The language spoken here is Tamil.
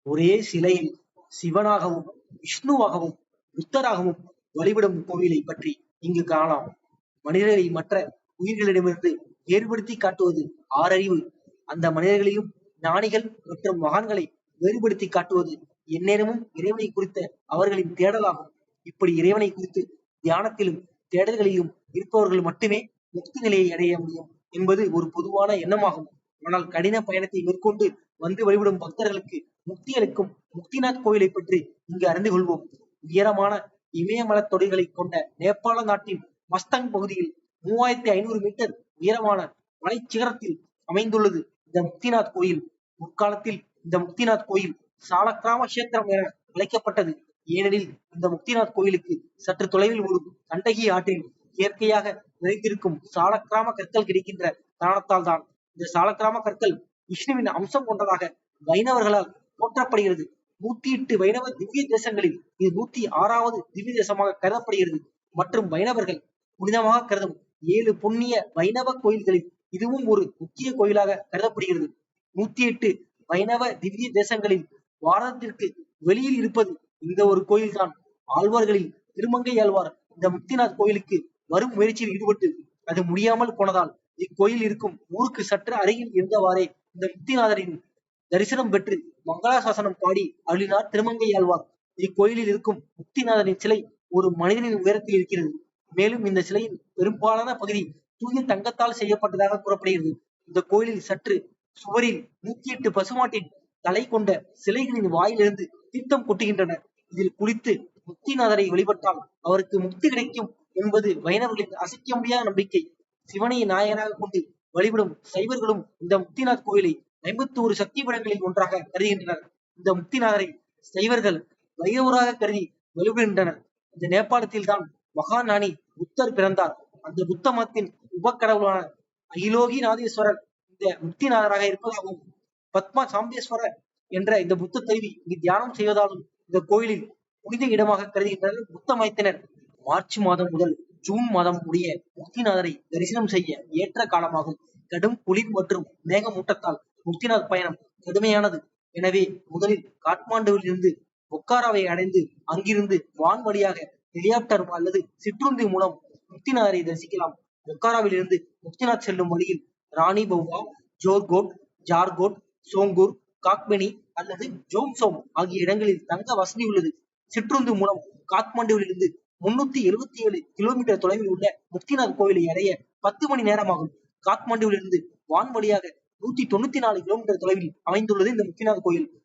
ஒரே சிலையில் சிவனாகவும் விஷ்ணுவாகவும் புத்தராகவும் வழிபடும் கோவிலை பற்றி இங்கு காணலாம். மனிதர்களை மற்ற உயிர்களிடமிருந்து வேறுபடுத்தி காட்டுவது ஆறறிவு. அந்த மனிதர்களையும் ஞானிகள் மற்றும் மகான்களை வேறுபடுத்தி காட்டுவது எந்நேரமும் இறைவனை குறித்த அவர்களின் தேடலாகும். இப்படி இறைவனை குறித்து தியானத்திலும் தேடல்களிலும் இருப்பவர்கள் மட்டுமே முக்தி நிலையை அடைய முடியும் என்பது ஒரு பொதுவான எண்ணமாகும். ஆனால் கடின பயணத்தை மேற்கொண்டு வந்து வழிபடும் பக்தர்களுக்கு முக்தி அளிக்கும் முக்திநாத் கோவிலை பற்றி இங்கு அறிந்து கொள்வோம். உயரமான இமயமலைத் தொடர்களை கொண்ட நேபாள நாட்டின் மஸ்தங் பகுதியில் 3500 மீட்டர் உயரமான மலைச்சிகரத்தில் அமைந்துள்ளது இந்த முக்திநாத் கோயில். முற்காலத்தில் இந்த முக்திநாத் கோயில் சாலக்கிராம கஷேத்திரம் என அழைக்கப்பட்டது. ஏனெனில் இந்த முக்திநாத் கோயிலுக்கு சற்று தொலைவில் ஒரு கண்டகி ஆற்றில் இயற்கையாக நிறைந்திருக்கும் சாலக்கிராம கற்கள் கிடைக்கின்ற காரணத்தால் தான் இந்த சாலக்கிராம கற்கள் விஷ்ணுவின் அம்சம் கொண்டதாக வைணவர்களால் போற்றப்படுகிறது. 108 வைணவ திவ்ய தேசங்களில் இது 106வது திவ்ய தேசமாக கருதப்படுகிறது. மற்றும் வைணவர்கள் புனிதமாக கருதும் 7 புண்ணிய வைணவ கோயில்களில் இதுவும் ஒரு முக்கிய கோயிலாக கருதப்படுகிறது. 108 வைணவ திவ்ய தேசங்களில் பாரதத்திற்கு வெளியில் இருப்பது இந்த ஒரு கோயில்தான். ஆழ்வார்களில் திருமங்கை ஆழ்வார் இந்த முக்திநாத் கோயிலுக்கு வரும் முயற்சியில் ஈடுபட்டு அது முடியாமல் போனதால் இக்கோயில் இருக்கும் ஊருக்கு சற்று அருகில் இருந்தவாறே இந்த முக்திநாதரின் தரிசனம் பெற்று மங்களாசாசனம் பாடி அருளினார் திருமங்கை ஆழ்வார். இக்கோயிலில் இருக்கும் முக்திநாதரின் சிலை ஒரு மனிதனின் உயரத்தில் இருக்கிறது. மேலும் இந்த சிலையின் பெரும்பாலான பகுதி தூய தங்கத்தால் செய்யப்பட்டதாக கூறப்படுகிறது. இந்த கோயிலில் சற்று சுவரில் 108 பசுமாட்டின் தலை கொண்ட சிலைகளின் வாயிலிருந்து தீர்த்தம் கொட்டுகின்றன. இதில் குளித்து முக்திநாதரை வழிபட்டால் அவருக்கு முக்தி கிடைக்கும் என்பது வைணவர்களின் அசைக்க முடியாத நம்பிக்கை. சிவனை நாயகனாக கொண்டு வழிபடும் சைவர்களும் இந்த முக்திநாத் கோயிலை 51 சக்தி பீடங்களில் ஒன்றாக கருதுகின்றனர். இந்த முக்திநாதரை சைவர்கள் வைரவராக கருதி வழிபடுகின்றனர். இந்த நேபாளத்தில் தான் மகாஞானி புத்தர் பிறந்தார். அந்த புத்த மதத்தின் உபக்கடவுளான அகிலோகிநாதேஸ்வரர் இந்த முக்திநாதராக இருப்பதாகவும் பத்மா சாம்பேஸ்வரர் என்ற இந்த புத்த தேவி இங்கு தியானம் செய்வதாலும் இந்த கோயிலில் புனித இடமாக கருதுகின்றனர் புத்த மதத்தினர். மார்ச் மாதம் முதல் ஜூன் மாதம் முடிய முக்திநாதரை தரிசனம் செய்ய ஏற்ற காலமாகும். கடும் குளிர் மற்றும் மேகமூட்டத்தால் முக்திநாத் பயணம் கடுமையானது. எனவே முதலில் காட்மாண்டுவில் இருந்து பொக்காராவை அடைந்து அங்கிருந்து வான் வழியாக ஹெலிகாப்டர் அல்லது சிற்றுந்தி மூலம் முக்திநாதரை தரிசிக்கலாம். பொக்காராவில் இருந்து முக்திநாத் செல்லும் வழியில் ராணி பௌவா, ஜோர்கோட், ஜார்கோட், சோங்கூர், காக்மெனி அல்லது ஜோம்சோம் ஆகிய இடங்களில் தங்க வசதி உள்ளது. சிற்றுந்து மூலம் காத்மாண்டுவில் இருந்து 377 கிலோமீட்டர் தொலைவில் உள்ள முக்திநாத் கோவிலை அடைய 10 மணி நேரமாகும். காத்மாண்டுவில் இருந்து வான் வழியாக 194 கிலோமீட்டர் தொலைவில் அமைந்துள்ளது இந்த முக்திநாத் கோயில்.